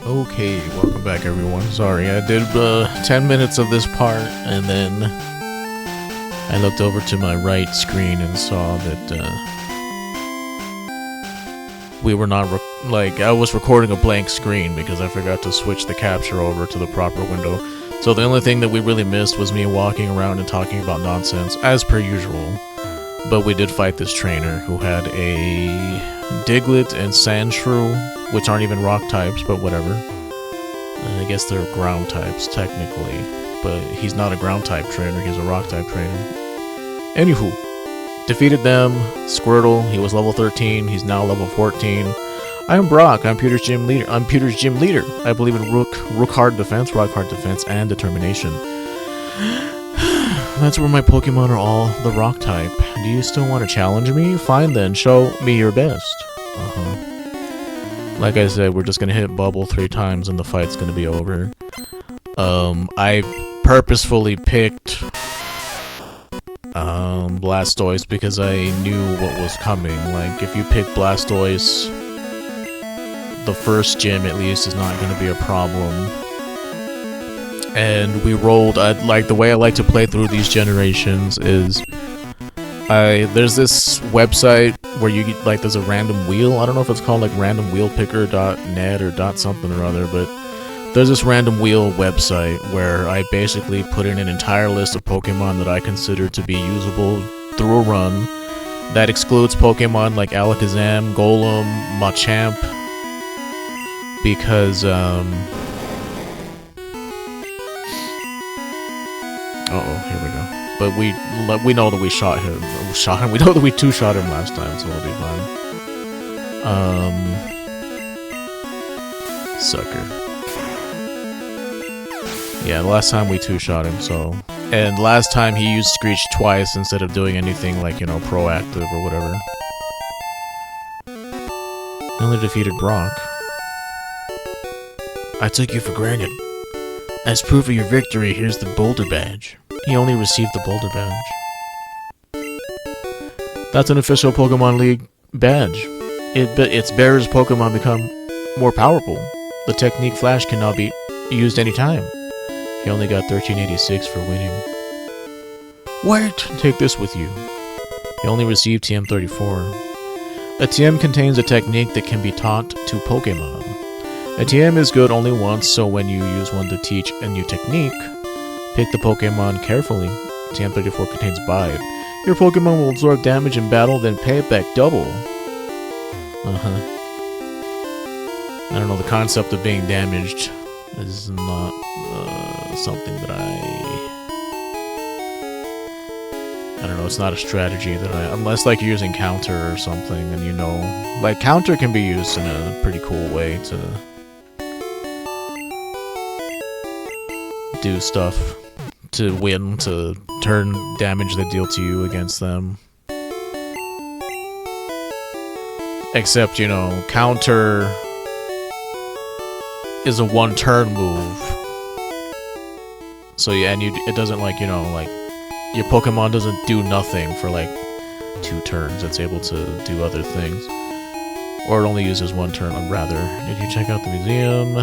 Okay, welcome back everyone. Sorry, I did 10 minutes of this part, and then I looked over to my right screen and saw that we were not, I was recording a blank screen because I forgot to switch the capture over to the proper window. So the only thing that we really missed was me walking around and talking about nonsense, as per usual. But we did fight this trainer who had a Diglett and Sandshrew, which aren't even rock types, but whatever. I guess they're ground types, technically. But he's not a ground type trainer, he's a rock type trainer. Anywho, defeated them. Squirtle, he was level 13, he's now level 14. I'm Brock, I'm Pewter's gym leader. I believe in rook hard defense, rock hard defense, and determination. That's where my Pokemon are all the rock type. Do you still want to challenge me? Fine then, show me your best. Like I said, we're just gonna hit bubble 3 times and the fight's gonna be over. I purposefully picked Blastoise because I knew what was coming. Like, if you pick Blastoise, the first gym at least is not gonna be a problem. And we rolled, the way I like to play through these generations is, there's this website where you get, there's a random wheel, I don't know if it's called, randomwheelpicker.net or .something or other, but there's this random wheel website where I basically put in an entire list of Pokemon that I consider to be usable through a run. That excludes Pokemon like Alakazam, Golem, Machamp, because, uh-oh, here we go. But we know that we shot him. We know that we two-shot him last time, so we'll be fine. Sucker. Yeah, the last time we two-shot him, so... And last time he used Screech twice instead of doing anything like, you know, proactive or whatever. I only defeated Brock. I took you for granted. As proof of your victory, here's the Boulder Badge. He only received the Boulder Badge. That's an official Pokemon League badge. Its bearer's Pokemon become more powerful. The technique Flash can now be used anytime. He only got 1386 for winning. Wait! Take this with you. He only received TM34. A TM contains a technique that can be taught to Pokemon. A TM is good only once, so when you use one to teach a new technique, pick the Pokemon carefully. TM34 contains Bide. Your Pokemon will absorb damage in battle, then pay it back double. I don't know, the concept of being damaged is not something that I don't know, it's not a strategy that unless like you're using counter or something, and you know, like counter can be used in a pretty cool way to do stuff. To win, to turn damage they deal to you against them. Except, you know, counter is a 1-turn move. So yeah, and it doesn't like, you know, like, your Pokemon doesn't do nothing for like 2 turns. It's able to do other things. Or it only uses 1 turn, rather. Did you check out the museum?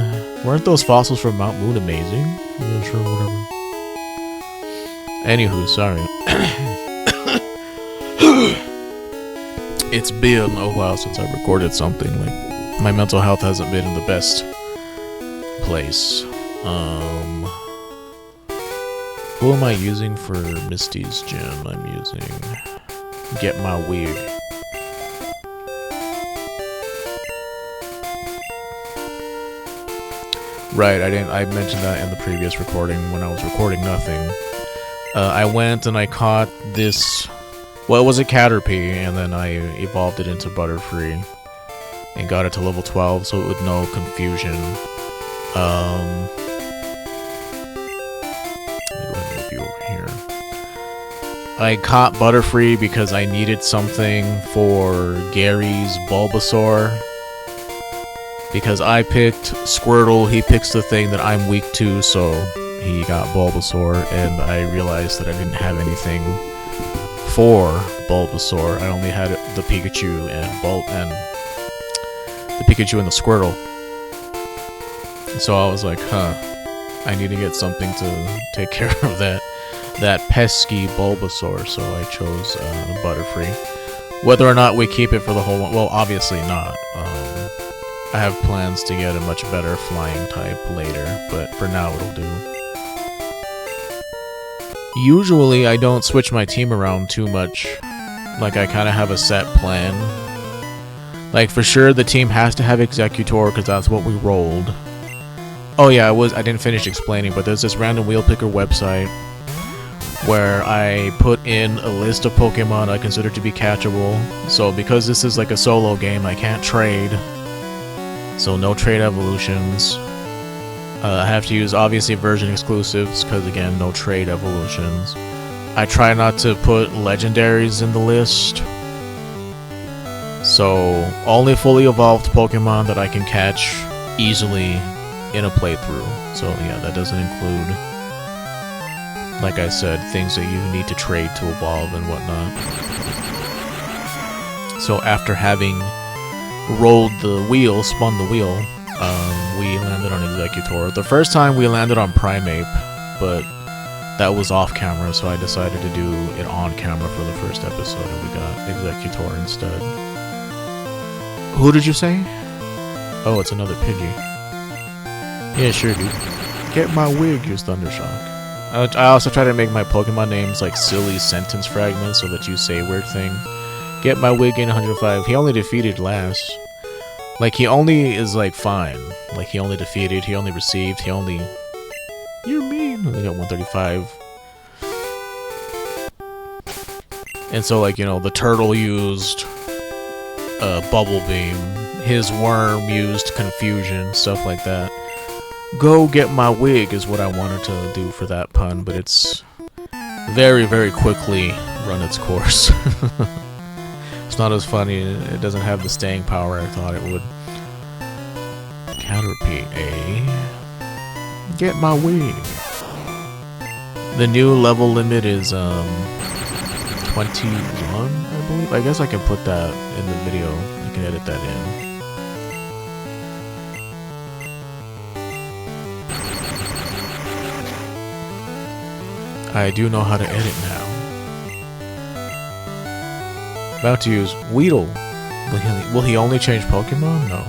Weren't those fossils from Mount Moon amazing? Yeah, sure, whatever. Anywho, sorry. It's been a while since I recorded something. Like, my mental health hasn't been in the best place. Who am I using for Misty's gym? I'm using Get My Wig. Right, I mentioned that in the previous recording when I was recording nothing. I went and I caught this, well, it was a Caterpie, and then I evolved it into Butterfree, and got it to level 12, so it would no confusion. Let me go ahead and move you over here. I caught Butterfree because I needed something for Gary's Bulbasaur. Because I picked Squirtle, he picks the thing that I'm weak to, so he got Bulbasaur, and I realized that I didn't have anything for Bulbasaur. I only had the Pikachu and the Squirtle. So I was like, huh, I need to get something to take care of that pesky Bulbasaur, so I chose Butterfree. Whether or not we keep it for the whole one, well, obviously not. I have plans to get a much better flying type later, but for now it'll do. Usually I don't switch my team around too much. Like, I kind of have a set plan. Like, for sure the team has to have Executor because that's what we rolled. Oh yeah, I didn't finish explaining, but there's this random wheel picker website where I put in a list of Pokemon I consider to be catchable. So because this is like a solo game, I can't trade. So no trade evolutions. I have to use obviously version exclusives because again, no trade evolutions. I try not to put legendaries in the list. So only fully evolved Pokemon that I can catch easily in a playthrough. So yeah, that doesn't include, like I said, things that you need to trade to evolve and whatnot. So after having rolled the wheel, spun the wheel, we landed on Executor. The first time we landed on Primeape, but that was off camera, so I decided to do it on camera for the first episode, and we got Executor instead. Who did you say? Oh, it's another Pidgey. Yeah, sure, dude. Get my wig, use Thundershock. I also try to make my Pokemon names like silly sentence fragments so that you say weird things. Get my wig in 105. He only defeated last. Like, he only is like fine. Like, he only defeated, he only received, he only... You're mean! They got 135. And so, like, you know, the turtle used Bubble Beam. His worm used Confusion, stuff like that. Go get my wig is what I wanted to do for that pun, but it's very, very quickly run its course. It's not as funny, it doesn't have the staying power I thought it would. Caterpie, get my wig. The new level limit is 21, I believe. I guess I can put that in the video. I can edit that in. I do know how to edit now. About to use Weedle. Will he only change Pokemon? No.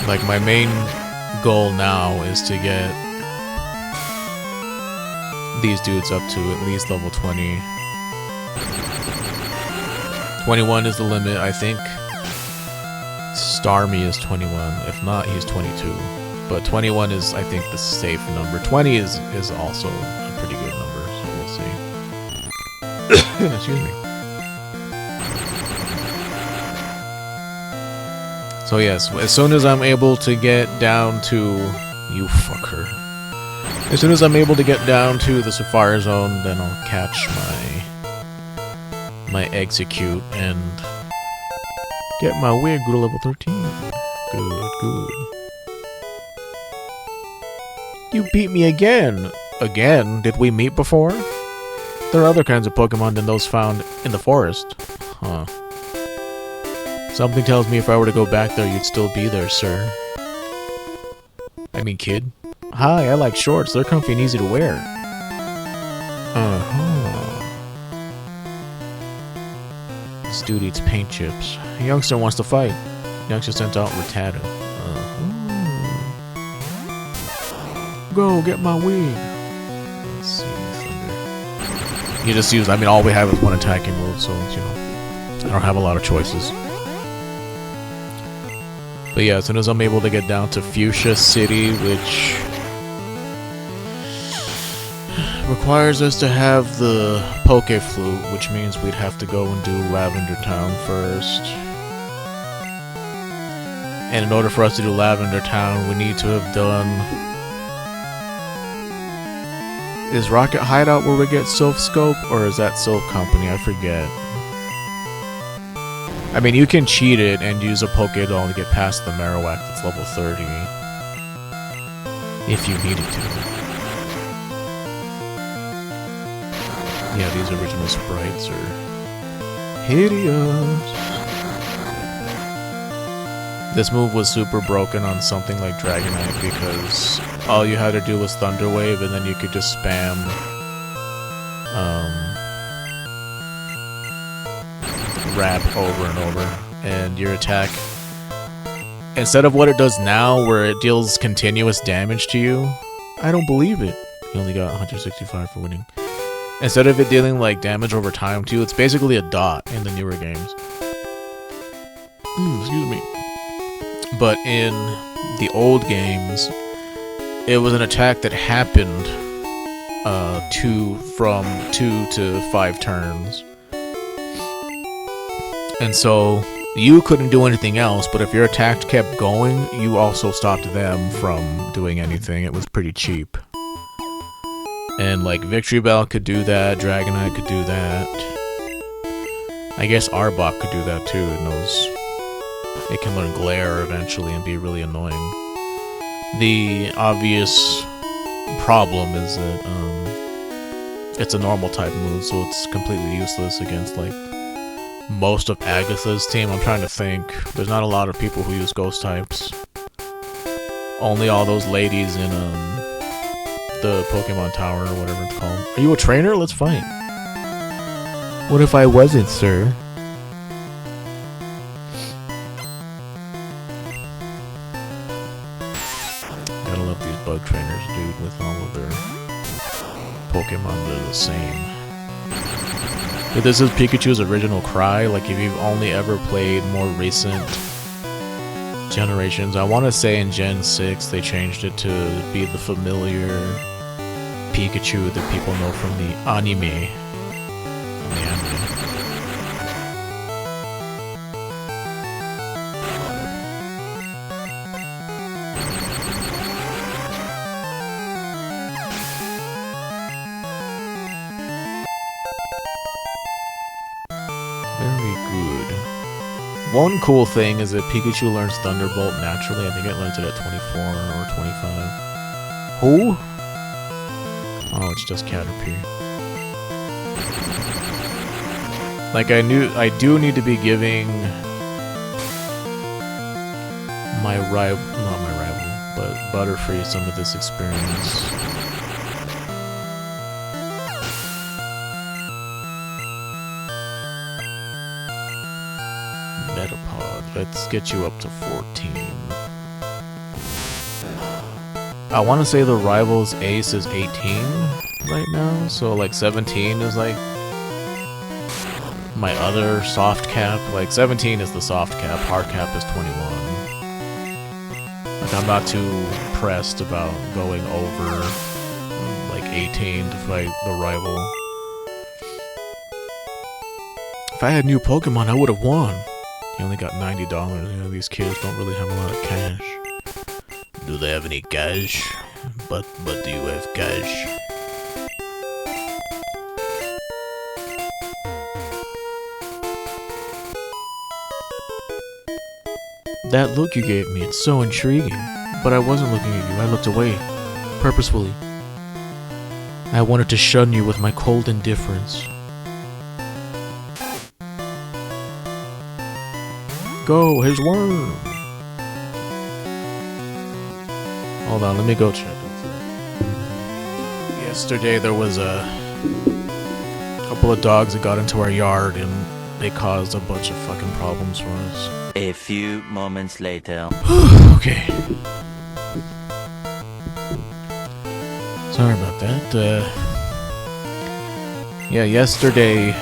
Like, my main goal now is to get these dudes up to at least level 20. 21 is the limit, I think. Starmie is 21. If not, he's 22. But 21 is, I think, the safe number. 20 is also a pretty good number, so we'll see. Excuse me. So yes, as soon as I'm able to get down to... You fucker. As soon as I'm able to get down to the Sapphire Zone, then I'll catch my Execute and get my wig to level 13. Good, good. You beat me again! Again? Did we meet before? There are other kinds of Pokemon than those found in the forest. Huh. Something tells me if I were to go back there, you'd still be there, sir. I mean, kid. Hi, I like shorts. They're comfy and easy to wear. Uh-huh. This dude eats paint chips. A youngster wants to fight. Youngster sent out Rattata. Go get my wig. Let's see, Thunder. You just use, I mean, all we have is one attacking move, so, you know, I don't have a lot of choices. But yeah, as soon as I'm able to get down to Fuchsia City, which requires us to have the Poke Flute, which means we'd have to go and do Lavender Town first. And in order for us to do Lavender Town, we need to have done... Is Rocket Hideout where we get Sylph Scope, or is that Sylph Company? I forget. I mean, you can cheat it and use a Pokédoll to get past the Marowak that's level 30. If you needed to. Yeah, these original sprites are hideous. This move was super broken on something like Dragonite because all you had to do was Thunder Wave and then you could just spam Wrap over and over, and your attack, instead of what it does now where it deals continuous damage to you, I don't believe it. You only got 165 for winning. Instead of it dealing like damage over time too, it's basically a dot in the newer games. Excuse me. But in the old games, it was an attack that happened from 2 to 5 turns. And so you couldn't do anything else, but if your attack kept going, you also stopped them from doing anything. It was pretty cheap. And like Victory Bell could do that, Dragonite could do that. I guess Arbok could do that too, and it can learn Glare eventually and be really annoying. The obvious problem is that it's a normal type move, so it's completely useless against like most of Agatha's team. I'm trying to think. There's not a lot of people who use ghost types. Only all those ladies in the Pokemon Tower or whatever it's called. Are you a trainer? Let's fight. What if I wasn't, sir? Gotta love these bug trainers, dude, with all of their Pokemon that are the same. But this is Pikachu's original cry. Like, if you've only ever played more recent generations, I want to say in Gen 6 they changed it to be the familiar Pikachu that people know from the anime. One cool thing is that Pikachu learns Thunderbolt naturally. I think it learns it at 24 or 25. Who? Oh, it's just Caterpie. Like, I do need to be giving my rival, not my rival, but Butterfree some of this experience. Metapod. Let's get you up to 14. I want to say the rival's ace is 18 right now, so like 17 is like my other soft cap. Like 17 is the soft cap, hard cap is 21. Like, I'm not too pressed about going over like 18 to fight the rival. If I had new Pokemon, I would have won. He only got $90. You know, these kids don't really have a lot of cash. Do they have any cash? But do you have cash? That look you gave me, it's so intriguing. But I wasn't looking at you, I looked away. Purposefully. I wanted to shun you with my cold indifference. Go, his worm! Hold on, let me go check it. Yesterday there was a couple of dogs that got into our yard and they caused a bunch of fucking problems for us. A few moments later. Okay. Sorry about that. Yeah, yesterday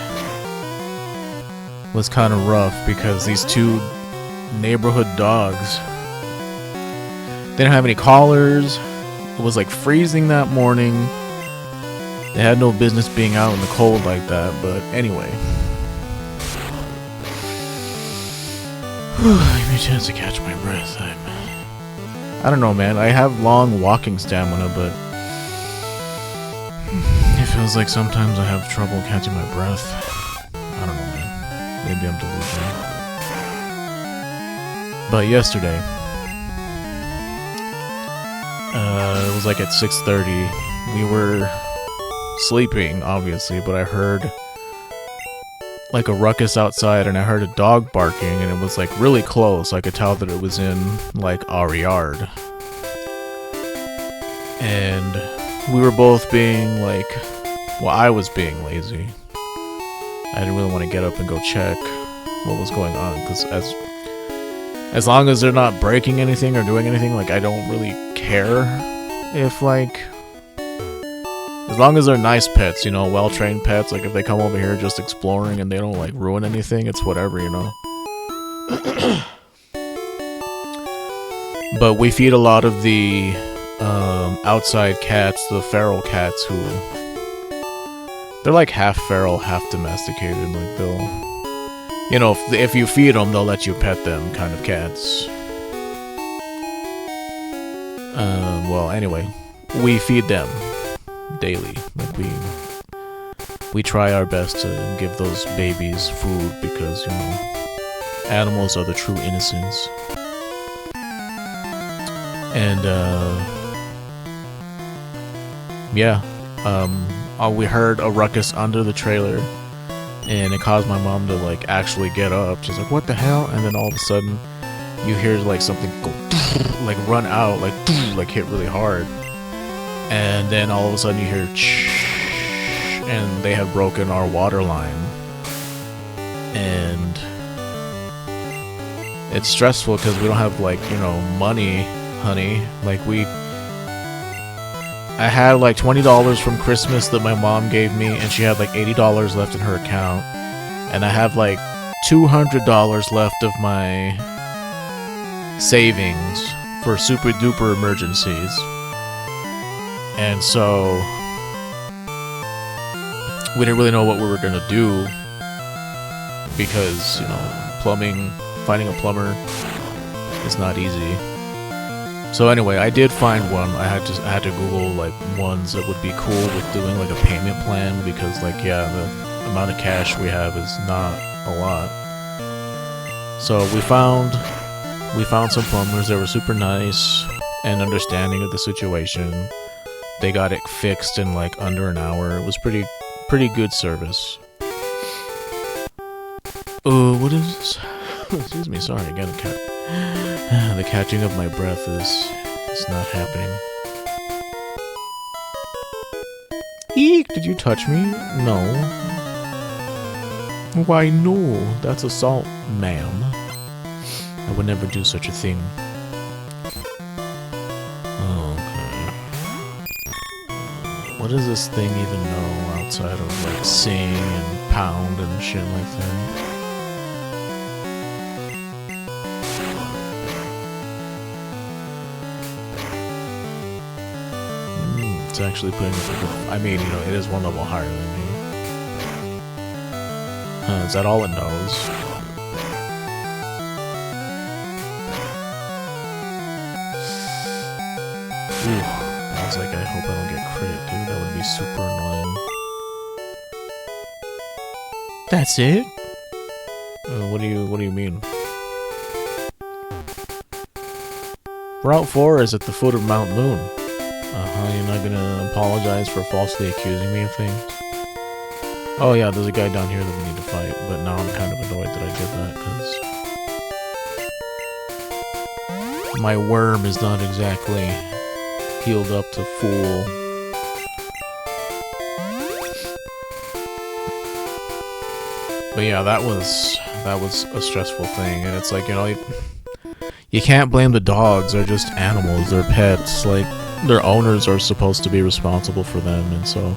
was kind of rough because these two neighborhood dogs didn't have any collars. It was like freezing that morning. They had no business being out in the cold like that, but anyway. Give me a chance to catch my breath. I don't know, man. I have long walking stamina, but it feels like sometimes I have trouble catching my breath. I don't know, man. Maybe I'm delusional. But yesterday, it was like at 6:30. We were sleeping, obviously, but I heard like a ruckus outside, and I heard a dog barking, and it was like really close. I could tell that it was in like our yard. And we were both being like, well, I was being lazy. I didn't really want to get up and go check what was going on, because as long as they're not breaking anything or doing anything, like, I don't really care if, like, as long as they're nice pets, you know, well-trained pets, like, if they come over here just exploring and they don't, like, ruin anything, it's whatever, you know. But we feed a lot of the outside cats, the feral cats, who, they're like half feral, half domesticated, like, they'll, you know, if you feed them, they'll let you pet them, kind of cats. Well, anyway, we feed them daily. Like, we try our best to give those babies food because, you know, animals are the true innocents. And, yeah, we heard a ruckus under the trailer. And it caused my mom to, like, actually get up. She's like, what the hell? And then all of a sudden, you hear, like, something go, like, run out, like, hit really hard. And then all of a sudden you hear, and they have broken our water line. And it's stressful because we don't have, like, you know, money, honey. Like, I had like $20 from Christmas that my mom gave me, and she had like $80 left in her account, and I have like $200 left of my savings for super duper emergencies. And so we didn't really know what we were gonna do because, you know, plumbing, finding a plumber is not easy. So anyway, I did find one. I had to Google like ones that would be cool with doing like a payment plan, because like, yeah, the amount of cash we have is not a lot. So we found some plumbers that were super nice and understanding of the situation. They got it fixed in like under an hour. It was pretty good service. Oh, what is this? Excuse me, sorry, again, cat. The catching of my breath is not happening. Eek, did you touch me? No. Why, no. That's assault, ma'am. I would never do such a thing. Okay. What does this thing even know outside of, like, sing and pound and shit like that? It's actually putting it, I mean, you know, it is one level higher than me. Is that all it knows? Ooh, I was like, I hope I don't get crit, dude. That would be super annoying. That's it? What do you mean? Route 4 is at the foot of Mount Moon. You're not gonna apologize for falsely accusing me of things? Oh yeah, there's a guy down here that we need to fight, but now I'm kind of annoyed that I did that, because my worm is not exactly healed up to full. But yeah, that was a stressful thing, and it's like, you know, you can't blame the dogs. They're just animals. They're pets. Like, their owners are supposed to be responsible for them, and so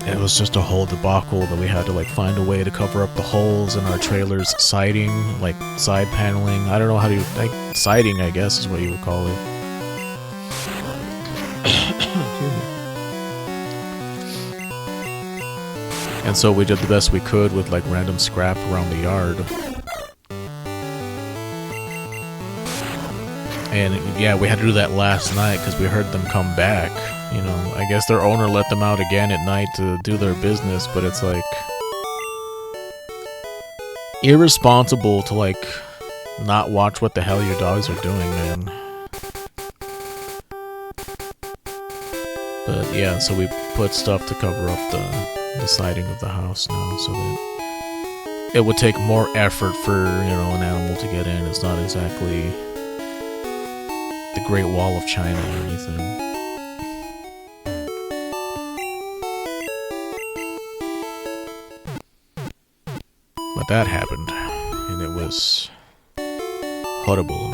it was just a whole debacle that we had to like find a way to cover up the holes in our trailer's siding, like side paneling. I don't know how to, like, siding, I guess is what you would call it. And so we did the best we could with like random scrap around the yard. And yeah, we had to do that last night because we heard them come back. You know, I guess their owner let them out again at night to do their business, but it's like irresponsible to like not watch what the hell your dogs are doing, man. But yeah, so we put stuff to cover up the siding of the house now so that it would take more effort for, you know, an animal to get in. It's not exactly the Great Wall of China or anything. But that happened, and it was horrible.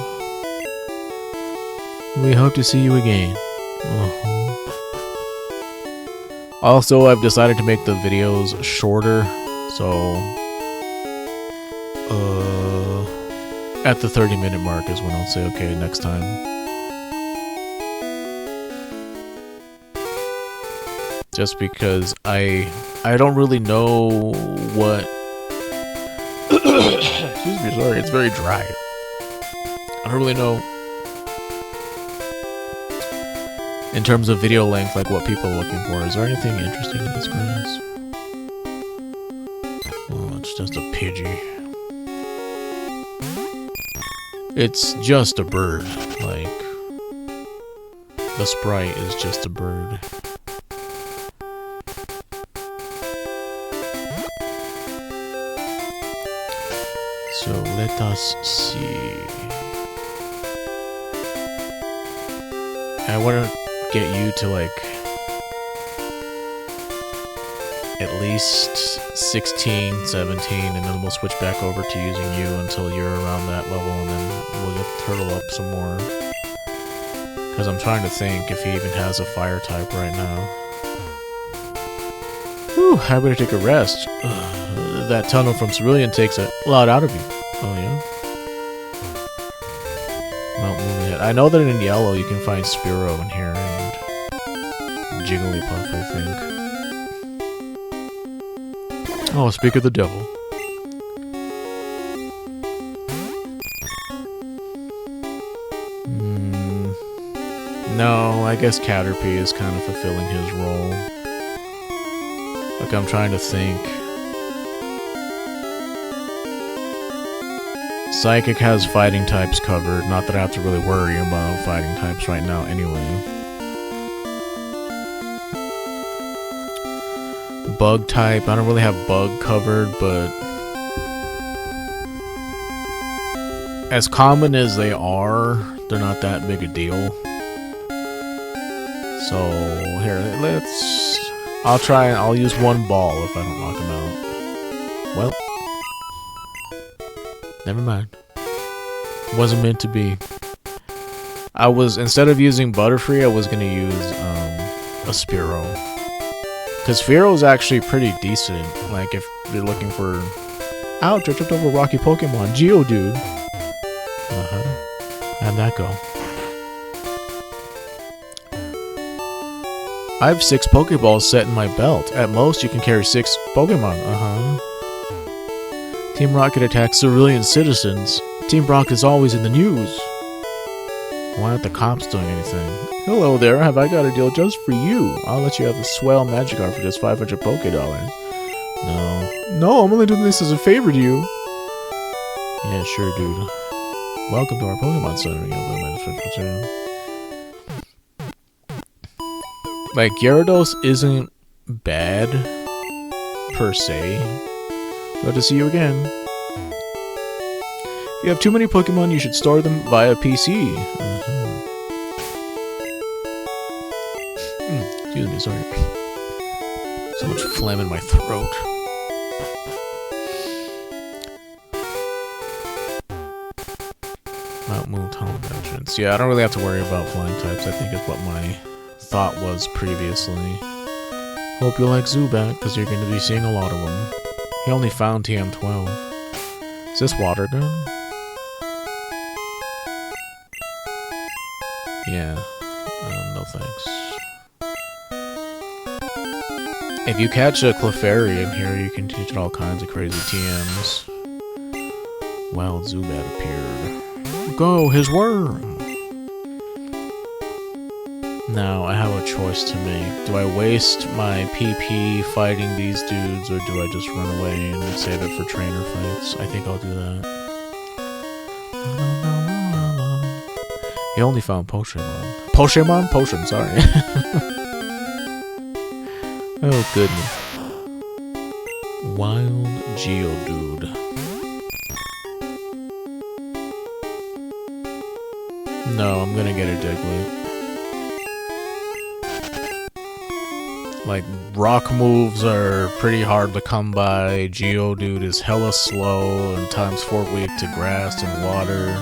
We hope to see you again. Also, I've decided to make the videos shorter, so at the 30-minute mark is when I'll say, okay, next time. Just because I don't really know what. Excuse me, sorry, it's very dry. I don't really know in terms of video length, like what people are looking for. Is there anything interesting in this grass? Oh, it's just a Pidgey. It's just a bird. Like, the sprite is just a bird. So let us see. I want to get you to like at least 16, 17, and then we'll switch back over to using you until you're around that level, and then we'll get turtle up some more. Because I'm trying to think if he even has a fire type right now. Whew, I better take a rest. That tunnel from Cerulean takes a lot out of you. Oh yeah? Mount Moonhead. I know that in yellow you can find Spearow in here and Jigglypuff, I think. Oh, speak of the devil. No, I guess Caterpie is kind of fulfilling his role. Like, I'm trying to think. Psychic has fighting types covered. Not that I have to really worry about fighting types right now anyway. Bug type, I don't really have bug covered, but as common as they are, they're not that big a deal. So here, I'll use one ball if I don't knock him out. Well, never mind. Wasn't meant to be. Instead of using Butterfree, I was gonna use a Spearow. Because Spearow is actually pretty decent. Like, if you're looking for... Ouch, I tripped over a rocky Pokemon. Geodude. How'd that go? I have 6 Pokeballs set in my belt. At most, you can carry 6 Pokemon. Team Rocket attacks Cerulean citizens. Team Brock is always in the news. Why aren't the cops doing anything? Hello there, have I got a deal just for you? I'll let you have a swell Magikarp for just 500 Pokédollars. No, I'm only doing this as a favor to you. Yeah, sure, dude. Welcome to our Pokemon Center. Like, Gyarados isn't bad, per se. Glad to see you again. If you have too many Pokemon, you should store them via PC. Excuse me, sorry. So much phlegm in my throat. Mount Moon Tunnel entrance. Yeah, I don't really have to worry about flying types, I think is what my thought was previously. Hope you like Zubat, because you're going to be seeing a lot of them. He only found TM12. Is this water gun? Yeah. No thanks. If you catch a Clefairy in here, you can teach it all kinds of crazy TMs. Wild Zubat appeared. Go, his worm! Now, I have a choice to make. Do I waste my PP fighting these dudes, or do I just run away and save it for trainer fights? I think I'll do that. He only found Pokémon. Potion, sorry. Oh, goodness. Wild Geodude. No, I'm gonna get a Diglett. Like, rock moves are pretty hard to come by. Geodude is hella slow and times 4 weak to grass and water.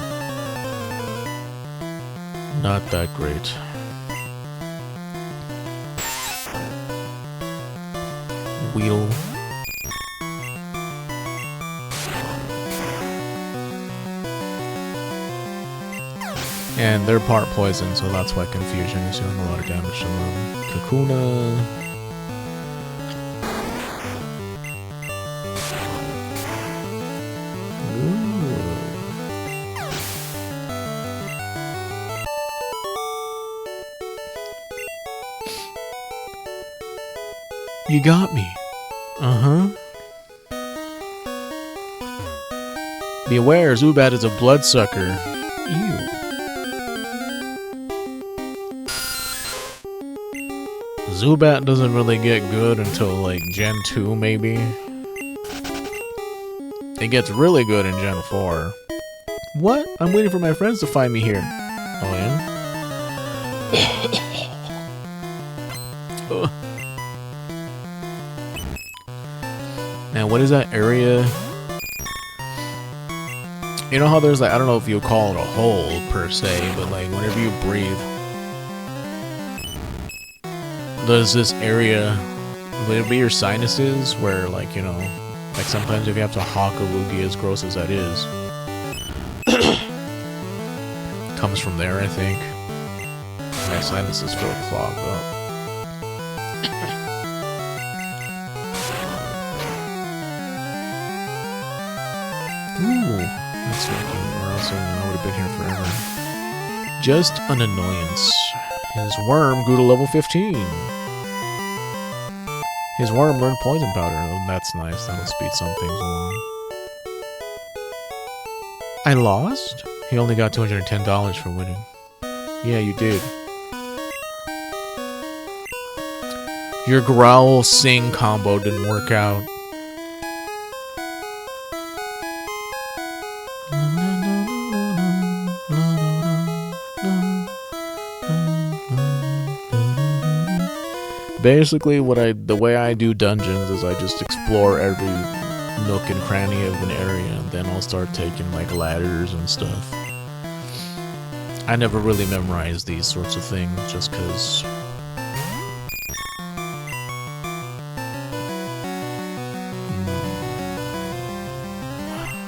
Not that great. Weedle. And they're part poison, so that's why confusion is doing a lot of damage to them. Kakuna. You got me. Uh-huh. Beware, Zubat is a bloodsucker. Ew. Zubat doesn't really get good until like Gen 2 maybe. It gets really good in Gen 4. What? I'm waiting for my friends to find me here. Oh yeah? Man, what is that area? You know how there's like, I don't know if you call it a hole per se, but like whenever you breathe, there's this area, would it be your sinuses, where like, you know, like sometimes if you have to hawk a loogie, as gross as that is, comes from there, I think. My sinuses feel clogged up. Ooh, that's working, or else I would have been here forever. Just an annoyance. His worm grew to level 15. His worm learned poison powder. Oh, that's nice. That'll speed some things along. I lost? He only got $210 for winning. Yeah, you did. Your growl sing combo didn't work out. Basically, the way I do dungeons is I just explore every nook and cranny of an area, and then I'll start taking like ladders and stuff. I never really memorize these sorts of things just because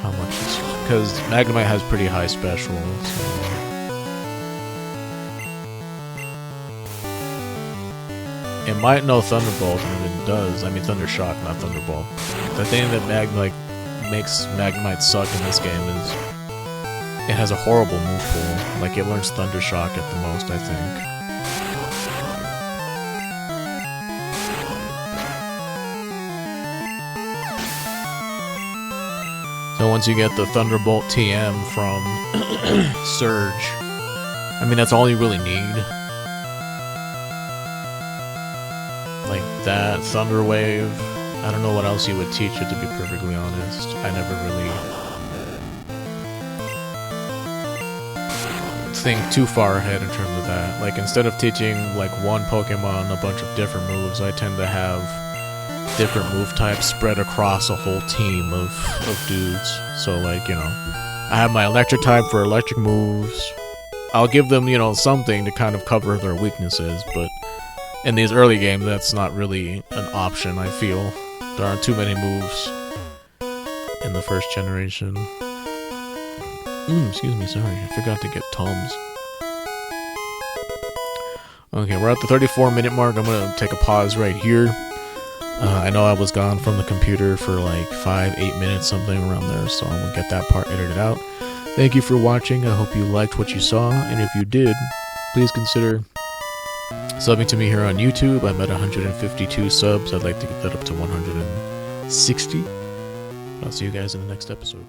how much is, because Magnemite has pretty high special, so. It might know Thunderbolt, and it does. I mean Thundershock, not Thunderbolt. The thing that makes Magnemite suck in this game is it has a horrible move pool. Like, it learns Thundershock at the most, I think. So once you get the Thunderbolt TM from Surge, I mean, that's all you really need. Like that, Thunder Wave. I don't know what else you would teach it, to be perfectly honest. I never really think too far ahead in terms of that. Like, instead of teaching like one Pokemon a bunch of different moves, I tend to have different move types spread across a whole team of dudes. So like, you know, I have my electric type for electric moves. I'll give them, you know, something to kind of cover their weaknesses, but in these early games, that's not really an option, I feel. There aren't too many moves in the first generation. Excuse me, sorry. I forgot to get Tums. Okay, we're at the 34-minute mark. I'm going to take a pause right here. I know I was gone from the computer for like 5-8 minutes, something around there, so I'm going to get that part edited out. Thank you for watching. I hope you liked what you saw, and if you did, please consider subbing to me here on YouTube. I'm at 152 subs. I'd like to get that up to 160. I'll see you guys in the next episode.